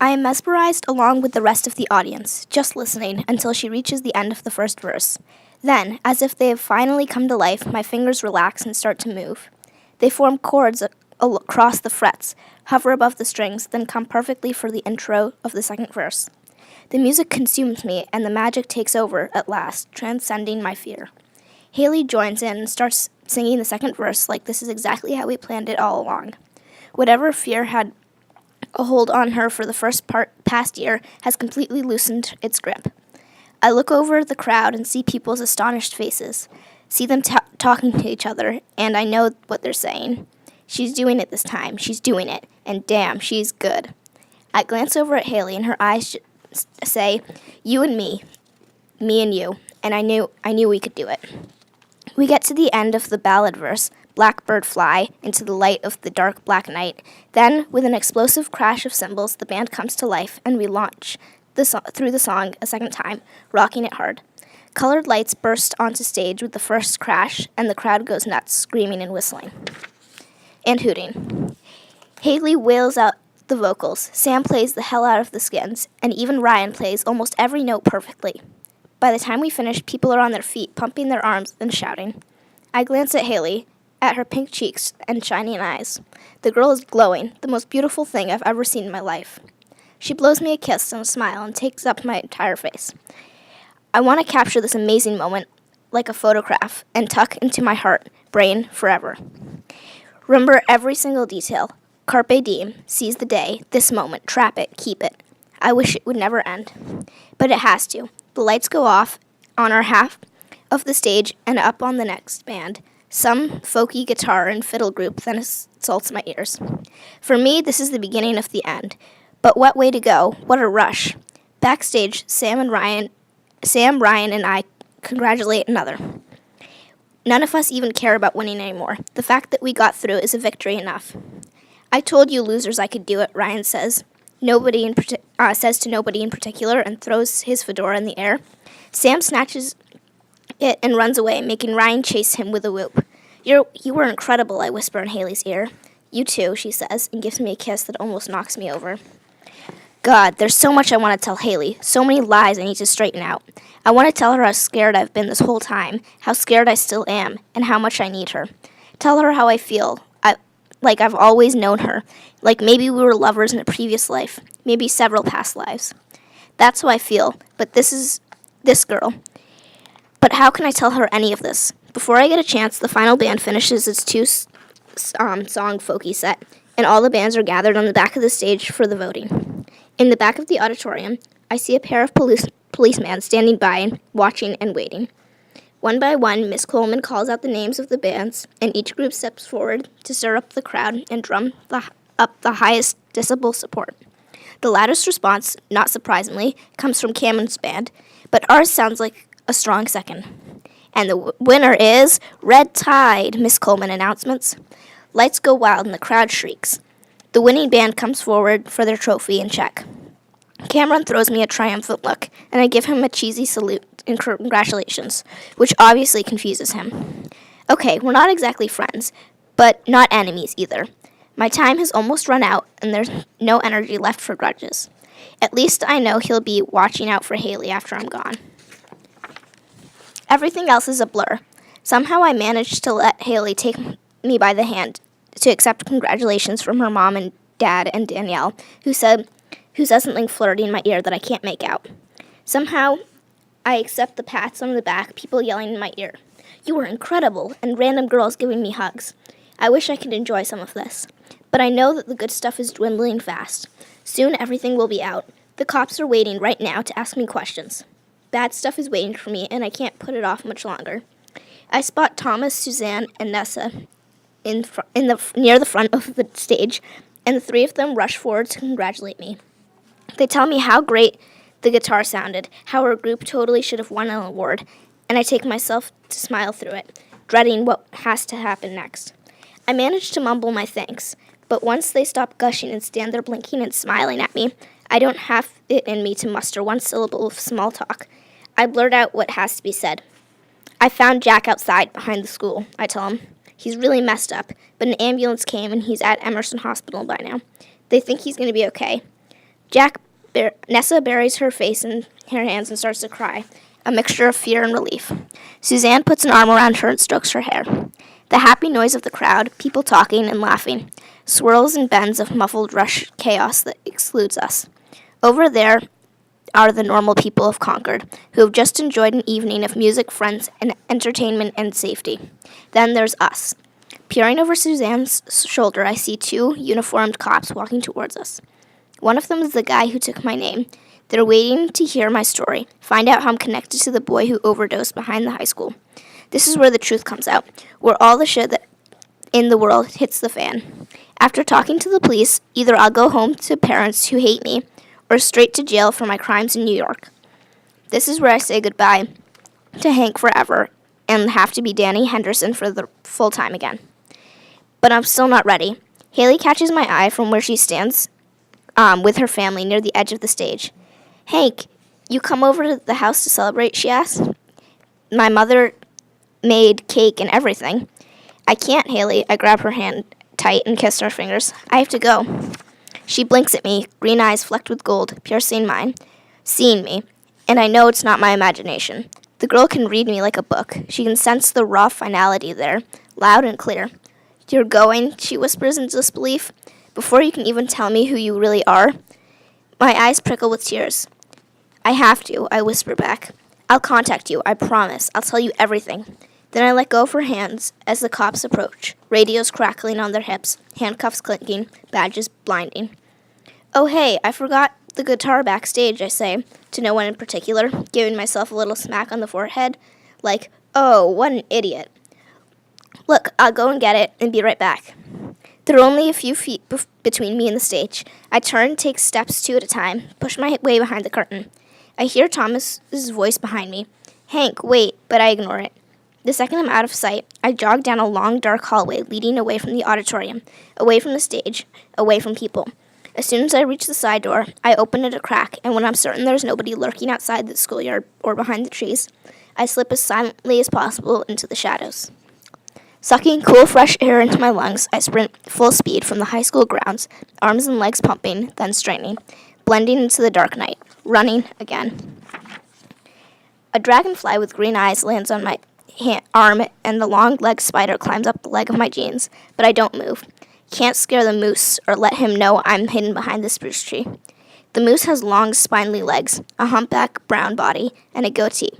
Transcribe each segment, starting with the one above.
I am mesmerized along with the rest of the audience, just listening until she reaches the end of the first verse. Then, as if they have finally come to life, my fingers relax and start to move. They form chords across the frets, hover above the strings, then come perfectly for the intro of the second verse. The music consumes me, and the magic takes over at last, transcending my fear. Haley joins in and starts singing the second verse like this is exactly how we planned it all along. Whatever fear had a hold on her for the past year has completely loosened its grip. I look over the crowd and see people's astonished faces, see them talking to each other, and I know what they're saying. She's doing it this time. She's doing it. And damn, she's good. I glance over at Haley, and her eyes say, "You and me and you." And I knew we could do it. We get to the end of the ballad verse, "Blackbird fly into the light of the dark black night." Then, with an explosive crash of cymbals, the band comes to life, and we launch through the song a second time, rocking it hard. Colored lights burst onto stage with the first crash, and the crowd goes nuts, screaming and whistling. And hooting. Haley wails out the vocals, Sam plays the hell out of the skins, and even Ryan plays almost every note perfectly. By the time we finish, people are on their feet, pumping their arms and shouting. I glance at Haley, at her pink cheeks and shining eyes. The girl is glowing, the most beautiful thing I've ever seen in my life. She blows me a kiss and a smile and takes up my entire face. I want to capture this amazing moment like a photograph and tuck into my heart, brain, forever. Remember every single detail. Carpe diem, seize the day, this moment, trap it, keep it. I wish it would never end. But it has to. The lights go off on our half of the stage and up on the next band. Some folky guitar and fiddle group then assaults my ears. For me, this is the beginning of the end. But what way to go, what a rush. Backstage, Sam, Ryan, and I congratulate another. None of us even care about winning anymore. The fact that we got through is a victory enough. I told you losers I could do it, Ryan says. Says to nobody in particular and throws his fedora in the air. Sam snatches it and runs away, making Ryan chase him with a whoop. You were incredible, I whisper in Haley's ear. You too, she says, and gives me a kiss that almost knocks me over. God, there's so much I want to tell Haley, so many lies I need to straighten out. I want to tell her how scared I've been this whole time, how scared I still am, and how much I need her. Tell her how I feel, like I've always known her, like maybe we were lovers in a previous life, maybe several past lives. That's how I feel, but this is this girl. But how can I tell her any of this? Before I get a chance, the final band finishes its two-song folky set, and all the bands are gathered on the back of the stage for the voting. In the back of the auditorium, I see a pair of policemen standing by, watching and waiting. One by one, Miss Coleman calls out the names of the bands, and each group steps forward to stir up the crowd and drum up the highest decibel support. The loudest response, not surprisingly, comes from Cameron's band, but ours sounds like a strong second. And the winner is Red Tide, Miss Coleman announcements. Lights go wild and the crowd shrieks. The winning band comes forward for their trophy and check. Cameron throws me a triumphant look, and I give him a cheesy salute and congratulations, which obviously confuses him. Okay, we're not exactly friends, but not enemies either. My time has almost run out, and there's no energy left for grudges. At least I know he'll be watching out for Haley after I'm gone. Everything else is a blur. Somehow I managed to let Haley take me by the hand to accept congratulations from her mom and dad and Danielle, who says something flirty in my ear that I can't make out. Somehow I accept the pats on the back, people yelling in my ear. You were incredible, and random girls giving me hugs. I wish I could enjoy some of this. But I know that the good stuff is dwindling fast. Soon everything will be out. The cops are waiting right now to ask me questions. Bad stuff is waiting for me, and I can't put it off much longer. I spot Thomas, Suzanne, and Nessa near the front of the stage, and the three of them rush forward to congratulate me. They tell me how great the guitar sounded, how our group totally should have won an award, and I take myself to smile through it, dreading what has to happen next. I manage to mumble my thanks, but once they stop gushing and stand there blinking and smiling at me, I don't have it in me to muster one syllable of small talk. I blurt out what has to be said. I found Jack outside behind the school, I tell him. He's really messed up, but an ambulance came and he's at Emerson Hospital by now. They think he's going to be okay. Nessa buries her face in her hands and starts to cry, a mixture of fear and relief. Suzanne puts an arm around her and strokes her hair. The happy noise of the crowd, people talking and laughing, swirls and bends of muffled rush chaos that excludes us. Over there are the normal people of Concord, who have just enjoyed an evening of music, friends, and entertainment and safety. Then there's us. Peering over Suzanne's shoulder, I see two uniformed cops walking towards us. One of them is the guy who took my name. They're waiting to hear my story, find out how I'm connected to the boy who overdosed behind the high school. This is where the truth comes out, where all the shit that in the world hits the fan. After talking to the police, either I'll go home to parents who hate me, or straight to jail for my crimes in New York. This is where I say goodbye to Hank forever and have to be Danny Henderson for the full time again. But I'm still not ready. Haley catches my eye from where she stands with her family near the edge of the stage. Hank, you come over to the house to celebrate, she asks. My mother made cake and everything. I can't, Haley. I grab her hand tight and kiss her fingers. I have to go. She blinks at me, green eyes flecked with gold, piercing mine, seeing me, and I know it's not my imagination. The girl can read me like a book. She can sense the raw finality there, loud and clear. You're going, she whispers in disbelief, before you can even tell me who you really are. My eyes prickle with tears. I have to, I whisper back. I'll contact you, I promise. I'll tell you everything. Then I let go of her hands as the cops approach, radios crackling on their hips, handcuffs clinking, badges blinding. Oh, hey, I forgot the guitar backstage, I say, to no one in particular, giving myself a little smack on the forehead, like, oh, what an idiot. Look, I'll go and get it and be right back. There are only a few feet between me and the stage. I turn, take steps two at a time, push my way behind the curtain. I hear Thomas's voice behind me. Hank, wait, but I ignore it. The second I'm out of sight, I jog down a long, dark hallway leading away from the auditorium, away from the stage, away from people. As soon as I reach the side door, I open it a crack, and when I'm certain there's nobody lurking outside the schoolyard or behind the trees, I slip as silently as possible into the shadows. Sucking cool, fresh air into my lungs, I sprint full speed from the high school grounds, arms and legs pumping, then straining, blending into the dark night, running again. A dragonfly with green eyes lands on my arm, and the long-legged spider climbs up the leg of my jeans, but I don't move. Can't scare the moose or let him know I'm hidden behind the spruce tree. The moose has long, spindly legs, a humpback brown body, and a goatee.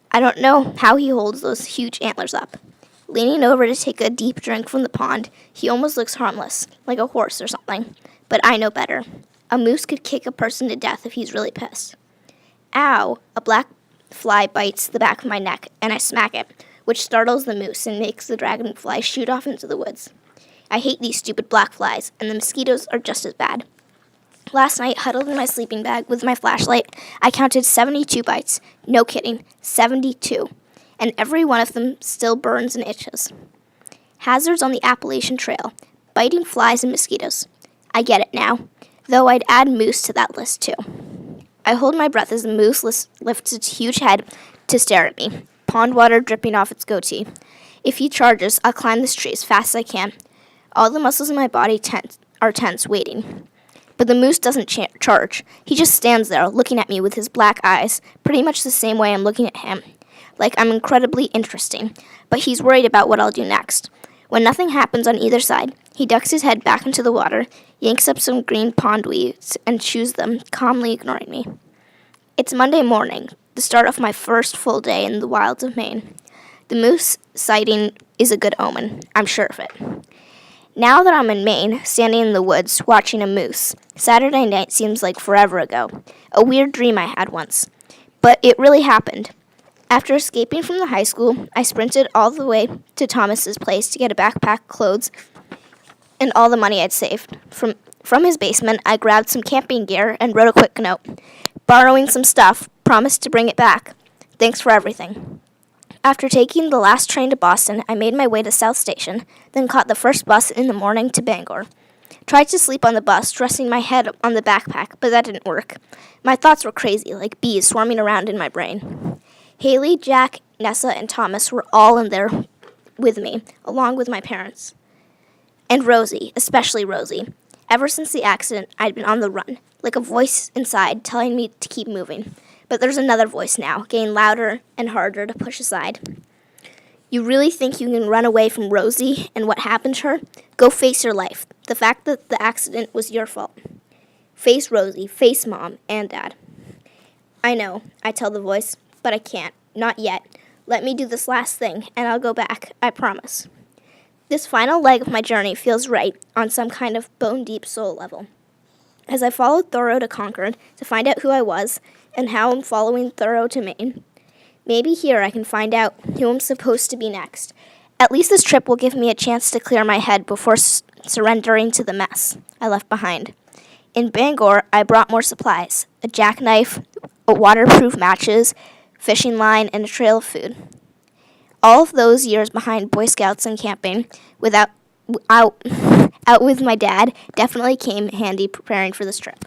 I don't know how he holds those huge antlers up. Leaning over to take a deep drink from the pond, he almost looks harmless, like a horse or something. But I know better. A moose could kick a person to death if he's really pissed. Ow! A black fly bites the back of my neck, and I smack it, which startles the moose and makes the dragonfly shoot off into the woods. I hate these stupid black flies, and the mosquitoes are just as bad. Last night, huddled in my sleeping bag with my flashlight, I counted 72 bites. No kidding, 72. And every one of them still burns and itches. Hazards on the Appalachian Trail. Biting flies and mosquitoes. I get it now, though I'd add moose to that list too. I hold my breath as the moose lifts its huge head to stare at me, pond water dripping off its goatee. If he charges, I'll climb this tree as fast as I can. All the muscles in my body are tense, waiting. But the moose doesn't charge. He just stands there, looking at me with his black eyes, pretty much the same way I'm looking at him. Like I'm incredibly interesting, but he's worried about what I'll do next. When nothing happens on either side, he ducks his head back into the water, yanks up some green pond weeds, and chews them, calmly ignoring me. It's Monday morning, the start of my first full day in the wilds of Maine. The moose sighting is a good omen, I'm sure of it. Now that I'm in Maine, standing in the woods, watching a moose, Saturday night seems like forever ago. A weird dream I had once. But it really happened. After escaping from the high school, I sprinted all the way to Thomas's place to get a backpack, clothes, and all the money I'd saved. From his basement, I grabbed some camping gear and wrote a quick note. Borrowing some stuff, promised to bring it back. Thanks for everything. After taking the last train to Boston, I made my way to South Station, then caught the first bus in the morning to Bangor. Tried to sleep on the bus, resting my head on the backpack, but that didn't work. My thoughts were crazy, like bees swarming around in my brain. Haley, Jack, Nessa, and Thomas were all in there with me, along with my parents. And Rosie, especially Rosie. Ever since the accident, I'd been on the run, like a voice inside telling me to keep moving. But there's another voice now, getting louder and harder to push aside. You really think you can run away from Rosie and what happened to her? Go face your life. The fact that the accident was your fault. Face Rosie, face Mom and Dad. I know, I tell the voice, but I can't. Not yet. Let me do this last thing, and I'll go back, I promise. This final leg of my journey feels right on some kind of bone-deep soul level. As I followed Thoreau to Concord to find out who I was and how I'm following Thoreau to Maine, maybe here I can find out who I'm supposed to be next. At least this trip will give me a chance to clear my head before surrendering to the mess I left behind. In Bangor, I brought more supplies, a jackknife, waterproof matches, fishing line, and a trail of food. All of those years behind Boy Scouts and camping, out with my dad, definitely came handy preparing for this trip.